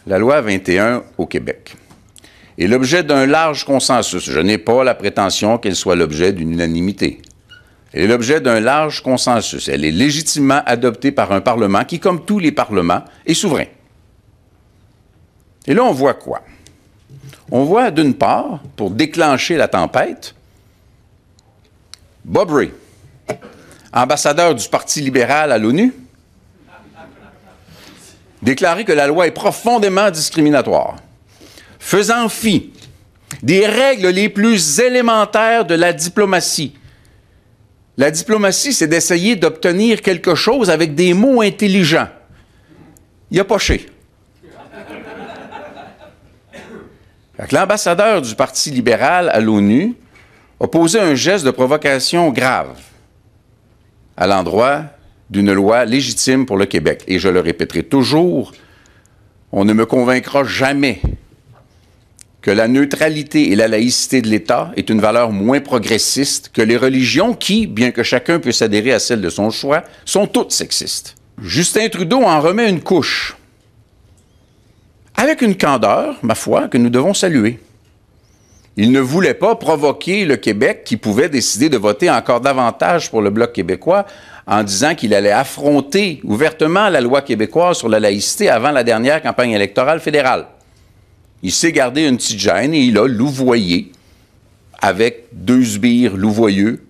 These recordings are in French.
La loi 21 au Québec est l'objet d'un large consensus. Je n'ai pas la prétention qu'elle soit l'objet d'une unanimité. Elle est l'objet d'un large consensus. Elle est légitimement adoptée par un Parlement qui, comme tous les parlements, est souverain. Et là, on voit quoi? On voit, d'une part, pour déclencher la tempête, Bob Rae, ambassadeur du Parti libéral à l'ONU, déclarer que la loi est profondément discriminatoire, faisant fi des règles les plus élémentaires de la diplomatie. La diplomatie, c'est d'essayer d'obtenir quelque chose avec des mots intelligents. Il a poché. L'ambassadeur du Parti libéral à l'ONU a posé un geste de provocation grave à l'endroit d'une loi légitime pour le Québec. Et je le répéterai toujours, on ne me convaincra jamais que la neutralité et la laïcité de l'État est une valeur moins progressiste que les religions qui, bien que chacun puisse adhérer à celle de son choix, sont toutes sexistes. Justin Trudeau en remet une couche, avec une candeur, ma foi, que nous devons saluer. Il ne voulait pas provoquer le Québec qui pouvait décider de voter encore davantage pour le Bloc québécois en disant qu'il allait affronter ouvertement la loi québécoise sur la laïcité avant la dernière campagne électorale fédérale. Il s'est gardé une petite gêne et il a louvoyé avec deux sbires louvoyeux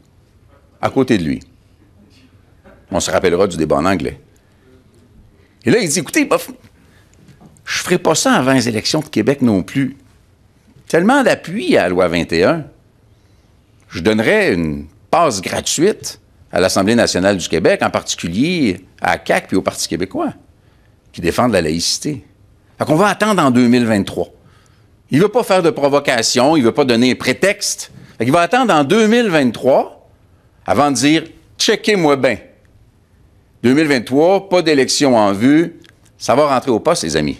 à côté de lui. On se rappellera du débat en anglais. Et là, il dit, écoutez, je ne ferai pas ça avant les élections de Québec non plus. Tellement d'appui à la loi 21. Je donnerais une passe gratuite à l'Assemblée nationale du Québec, en particulier à la CAQ et au Parti québécois, qui défendent la laïcité. Fait qu'on va attendre en 2023. Il ne veut pas faire de provocation, il ne veut pas donner un prétexte. Fait qu'il va attendre en 2023 avant de dire « checkez-moi bien ». 2023, pas d'élection en vue, ça va rentrer au poste, les amis.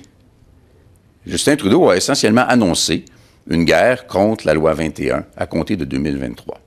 Justin Trudeau a essentiellement annoncé une guerre contre la loi 21 à compter de 2023.